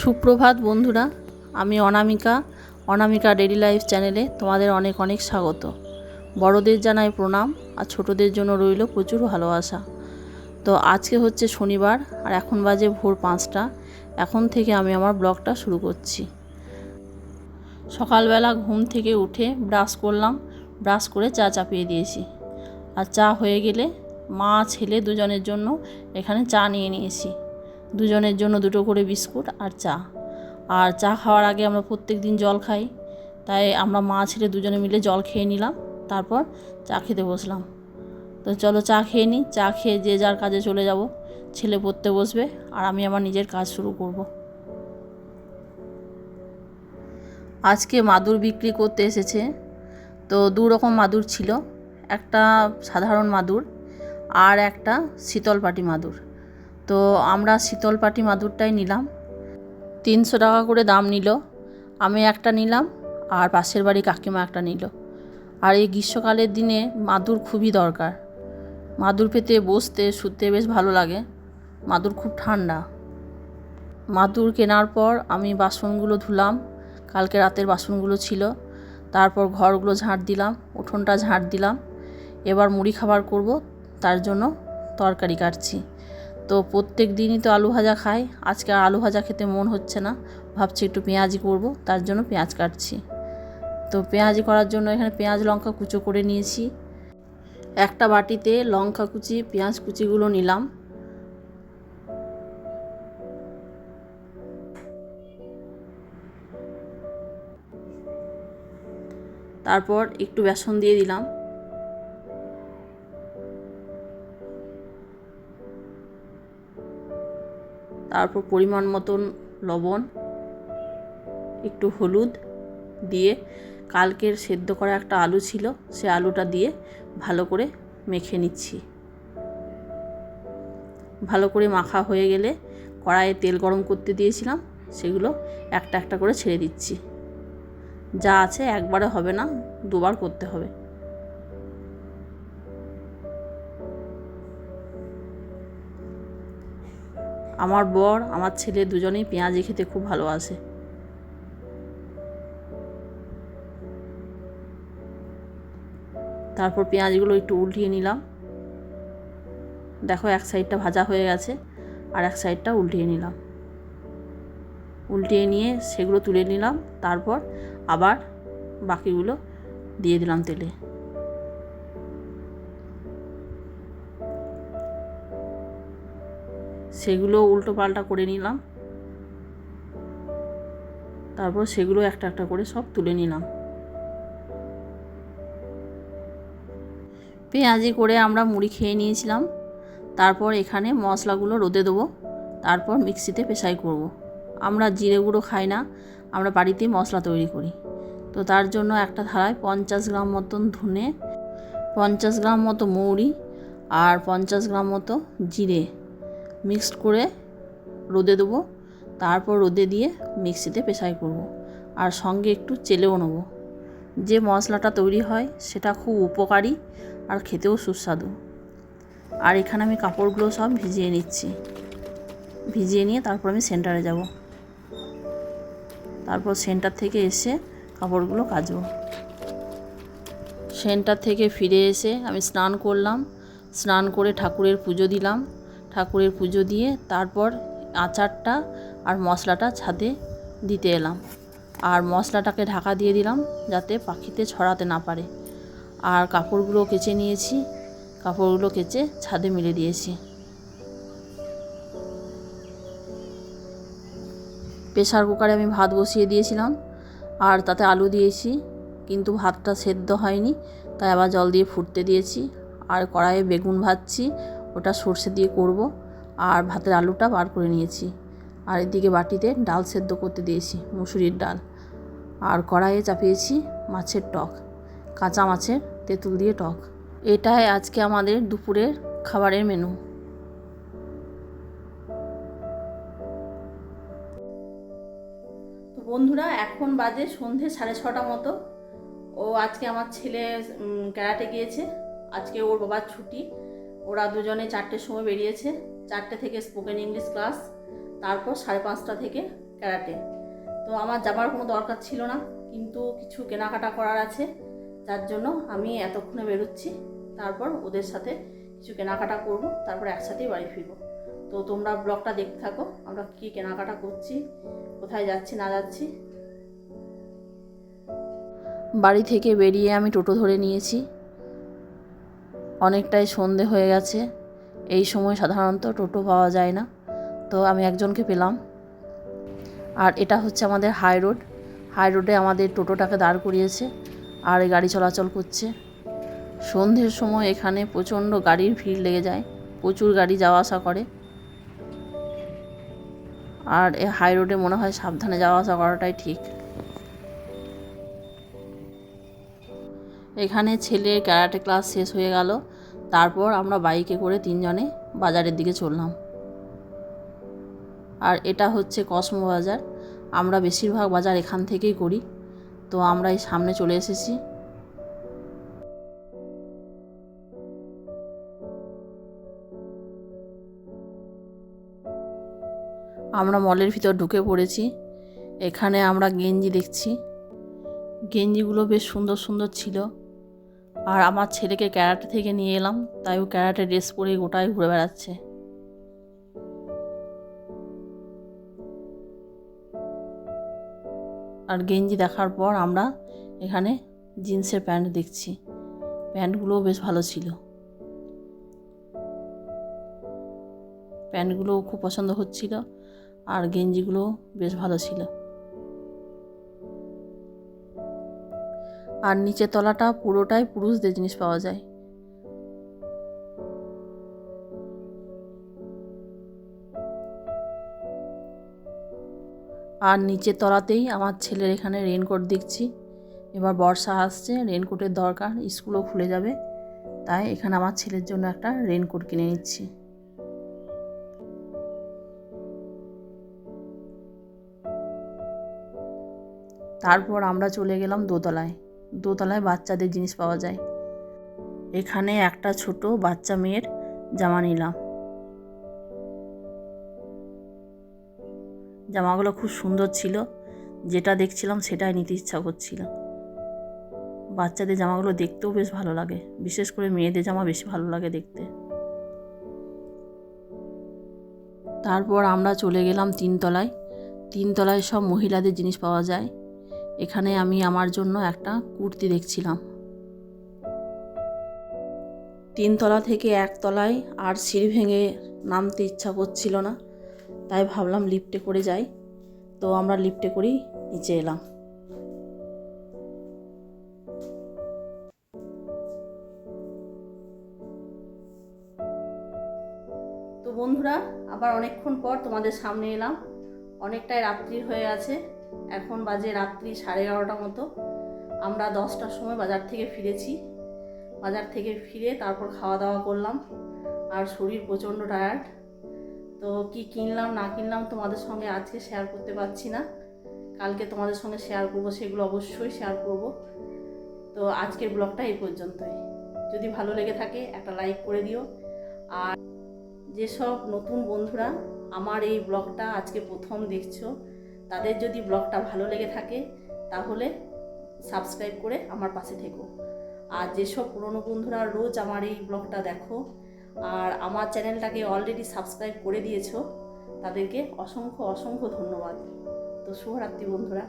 সুপ্রভাত বন্ধুরা, আমি অনামিকা ডেইলি লাইফ চ্যানেলে তোমাদের অনেক অনেক স্বাগত। বড়দের জানাই প্রণাম আর ছোটদের জন্য রইল প্রচুর ভালোবাসা। তো আজকে হচ্ছে শনিবার আর এখন বাজে ভোর 5টা। এখন থেকে আমি আমার ব্লগটা শুরু করছি। সকালবেলা ঘুম থেকে উঠে ব্রাশ করলাম, ব্রাশ করে চা চাপিয়ে দিয়েছি। আর চা হয়ে গেলে মা ছেলে দুজনের জন্য এখানে চা নিয়ে নিয়েছি। দুজনের জন্য দুটো করে বিস্কুট আর চা। আর চা খাওয়ার আগে আমরা প্রত্যেক দিন জল খাই, তাই আমরা মা ছেলে দুজনে মিলে জল খেয়ে নিলাম, তারপর চা খেতে বসলাম। তো চলো চা খেয়ে নিই, চা খেয়ে যে যার কাজে চলে যাব। ছেলে পড়তে বসবে আর আমি আমার নিজের কাজ শুরু করব। আজকে মাদুর বিক্রি করতে এসেছে। তো দু রকম মাদুর ছিল, একটা সাধারণ মাদুর আর একটা শীতলপাটি মাদুর। তো আমরা শীতলপাটি মাদুরটাই নিলাম। 300 টাকা করে দাম নিল। আমি একটা নিলাম আর পাশের বাড়ি কাকিমা একটা নিল। আর এই গ্রীষ্মকালের দিনে মাদুর খুবই দরকার। মাদুর পেতে বসতে শুতে বেশ ভালো লাগে। মাদুর খুব ঠান্ডা। মাদুর কেনার পর আমি বাসনগুলো ধুলাম, কালকে রাতের বাসনগুলো ছিল। তারপর ঘরগুলো ঝাঁট দিলাম, উঠোনটা ঝাঁট দিলাম। এবার মুড়ি খাবার করব, তার জন্য তরকারি কাটছি। তো প্রত্যেক দিনই তো আলু ভাজা খাই, আজকে আর আলু ভাজা খেতে মন হচ্ছে না, ভাবছি একটু পেঁয়াজি করব, তার জন্য পেঁয়াজ কাটছি। তো পেঁয়াজি করার জন্য এখানে পেঁয়াজ লঙ্কা কুচো করে নিয়েছি। একটা বাটিতে লঙ্কা কুচি পেঁয়াজ কুচিগুলো নিলাম। তারপর একটু বেসন দিয়ে দিলাম। তারপর পরিমাণ মতন লবণ, একটু হলুদ দিয়ে কালকের সেদ্ধ করা একটা আলু ছিল, সে আলুটা দিয়ে ভালো করে মেখে নিচ্ছি। ভালো করে মাখা হয়ে গেলে কড়াইয়ে তেল গরম করতে দিয়েছিলাম, সেগুলো একটা একটা করে ছেড়ে দিচ্ছি। যা আছে একবারে হবে না, দুবার করতে হবে। আমার বর আমার ছেলে দুজনেই পেঁয়াজি খেতে খুব ভালোবাসে। তারপর পেঁয়াজগুলো একটু উল্টিয়ে নিলাম। দেখো এক সাইডটা ভাজা হয়ে গেছে আর এক সাইডটা উল্টিয়ে নিলাম। উল্টিয়ে নিয়ে সেগুলো তুলে নিলাম। তারপর আবার বাকিগুলো দিয়ে দিলাম তেলে। সেগুলো উল্টো পাল্টা করে নিলাম। তারপর সেগুলো একটা একটা করে সব তুলে নিলাম। পেঁয়াজি করে আমরা মুড়ি খেয়ে নিয়েছিলাম। তারপর এখানে মশলাগুলো রোদে দেবো, তারপর মিক্সিতে পেশাই করব। আমরা জিরে গুঁড়ো খাই না, আমরা বাড়িতেই মশলা তৈরি করি। তো তার জন্য একটা থালায় 50 গ্রাম মতন ধনে, 50 গ্রাম মতো মৌরি আর 50 গ্রাম মতো জিরে মিক্সড করে রোদে দেবো। তারপর রোদে দিয়ে মিক্সিতে পেশাই করব। আর সঙ্গে একটু চেলেও নেব। যে মশলাটা তৈরি হয় সেটা খুব উপকারী আর খেতেও সুস্বাদু। আর এখানে আমি কাপড়গুলো সব ভিজিয়ে নিচ্ছি। ভিজিয়ে নিয়ে তারপর আমি সেন্টারে যাব। তারপর সেন্টার থেকে এসে কাপড়গুলো কাচবো। সেন্টার থেকে ফিরে এসে আমি স্নান করলাম। স্নান করে ঠাকুরের পুজো দিলাম। ঠাকুরের পুজো দিয়ে তারপর আচারটা আর মশলাটা ছাদে দিতে এলাম। আর মশলাটাকে ঢাকা দিয়ে দিলাম যাতে পাখিতে ছড়াতে না পারে। আর কাপড়গুলো কেচে নিয়েছি, কাপড়গুলো কেচে ছাদে মেলে দিয়েছি। প্রেসার কুকারে আমি ভাত বসিয়ে দিয়েছিলাম আর তাতে আলু দিয়েছি, কিন্তু ভাতটা সেদ্ধ হয়নি, তাই আবার জল দিয়ে ফুটতে দিয়েছি। আর কড়াইয়ে বেগুন ভাজছি, ওটা সর্ষে দিয়ে করব। আর ভাতের আলুটা বার করে নিয়েছি। আর এদিকে বাটিতে ডাল সেদ্ধ করতে দিয়েছি, মুসুরির ডাল। আর কড়াইয়ে চাপিয়েছি মাছের টক, কাঁচা মাছের তেঁতুল দিয়ে টক। এটাই আজকে আমাদের দুপুরের খাবারের মেনু। তো বন্ধুরা, এখন বাজে সন্ধে 6:30 মতো। আজকে আমার ছেলে ক্যারাটে গিয়েছে, আজকে ওর বাবার ছুটি। ওরা দুজনে 4টের সময় বেরিয়েছে। 4টে থেকে স্পোকেন ইংলিশ ক্লাস, তারপর 5:30 থেকে ক্যারাটে। তো আমার যাবার কোনো দরকার ছিল না, কিন্তু কিছু কেনাকাটা করার আছে, যার জন্য আমি এতক্ষণে বেরোচ্ছি। তারপর ওদের সাথে কিছু কেনাকাটা করব, তারপর একসাথেই বাড়ি ফিরবো। তো তোমরা ব্লগটা দেখতে থাকো, আমরা কী কেনাকাটা করছি, কোথায় যাচ্ছি না যাচ্ছি। বাড়ি থেকে বেরিয়ে আমি টোটো ধরে নিয়েছি। অনেকটাই সন্ধে হয়ে গেছে, এই সময় সাধারণত টোটো পাওয়া যায় না, তো আমি একজনকে পেলাম। আর এটা হচ্ছে আমাদের হাই রোড। হাই রোডে আমাদের টোটোটাকে দাঁড় করিয়েছে আর এই গাড়ি চলাচল করছে। সন্ধ্যের সময় এখানে প্রচণ্ড গাড়ির ভিড় লেগে যায়, প্রচুর গাড়ি যাওয়া আসা করে। আর এই হাই রোডে মনে হয় সাবধানে যাওয়া আসা করাটাই ঠিক। এখানে ছেলের ক্যারাটে ক্লাস শেষ হয়ে গেল, তারপর আমরা বাইকে করে 3 জনে বাজারের দিকে চললাম। আর এটা হচ্ছে কসমো বাজার, আমরা বেশিরভাগ বাজার এখান থেকেই করি। তো আমরা এই সামনে চলে এসেছি। আমরা মলের ভিতর ঢুকে পড়েছি। এখানে আমরা গেঞ্জি দেখছি, গেঞ্জিগুলো বেশ সুন্দর সুন্দর ছিল। আর আমার ছেলেকে ক্যারাটে থেকে নিয়ে এলাম, তাই ও ক্যারাটে ড্রেস পরে গোটায় ঘুরে বেড়াচ্ছে। আর গেঞ্জি দেখার পর আমরা এখানে জিন্সের প্যান্ট দেখছি, প্যান্টগুলোও বেশ ভালো ছিল। প্যান্টগুলোও খুব পছন্দ হচ্ছিল, আর গেঞ্জিগুলোও বেশ ভালো ছিল। আর নিচের তলাটা পুরোটাই পুরুষদের জিনিস পাওয়া যায়। আর নিচের তলাতেই আমার ছেলের এখানে রেনকোট দেখছি। এবার বর্ষা আসছে, রেনকোটের দরকার, স্কুলও খুলে যাবে, তাই এখানে আমার ছেলের জন্য একটা রেনকোট কিনে নিচ্ছি। তারপর আমরা চলে গেলাম দোতলায়। দোতলায় বাচ্চাদের জিনিস পাওয়া যায়। এখানে একটা ছোট বাচ্চা মেয়ের জামা নিলাম। জামাগুলো খুব সুন্দর ছিল, যেটা দেখছিলাম সেটাই নিতে ইচ্ছা করছিল। বাচ্চাদের জামাগুলো দেখতেও বেশ ভালো লাগে, বিশেষ করে মেয়েদের জামা বেশি ভালো লাগে দেখতে। তারপর আমরা চলে গেলাম 3 তলায়। 3 তলায় সব মহিলাদের জিনিস পাওয়া যায়। এখানে আমি আমার জন্য একটা কুর্তি দেখছিলাম। 3 তলা থেকে 1 তলায় আর সিঁড়ি ভেঙে নামতে ইচ্ছা করছিল না, তাই ভাবলাম লিফটে করে যাই। তো আমরা লিফটে করেই নিচে এলাম। তো বন্ধুরা, আবার অনেকক্ষণ পর তোমাদের সামনে এলাম। অনেকটাই রাত্রি হয়ে আছে, এখন বাজে রাত্রি 11:30 মতো। আমরা 10টার সময় বাজার থেকে ফিরেছি। বাজার থেকে ফিরে তারপর খাওয়া দাওয়া করলাম, আর শরীর প্রচণ্ড টায়ার্ড। তো কি কিনলাম না কিনলাম তোমাদের সঙ্গে আজকে শেয়ার করতে পারছি না, কালকে তোমাদের সঙ্গে শেয়ার করবো, সেগুলো অবশ্যই শেয়ার করব। তো আজকের ব্লগটা এই পর্যন্তই। যদি ভালো লেগে থাকে একটা লাইক করে দিও। আর যেসব নতুন বন্ধুরা আমার এই ব্লগটা আজকে প্রথম দেখছো, তাদের যদি ব্লগটা ভালো লেগে থাকে তাহলে সাবস্ক্রাইব করে আমার পাশে থেকো। আর যেসব পুরনো বন্ধুরা রোজ আমার এই ব্লগটা দেখো আর আমার চ্যানেলটাকে অলরেডি সাবস্ক্রাইব করে দিয়েছো, তাদেরকে অসংখ্য অসংখ্য ধন্যবাদ। তো শুভরাত্রি বন্ধুরা।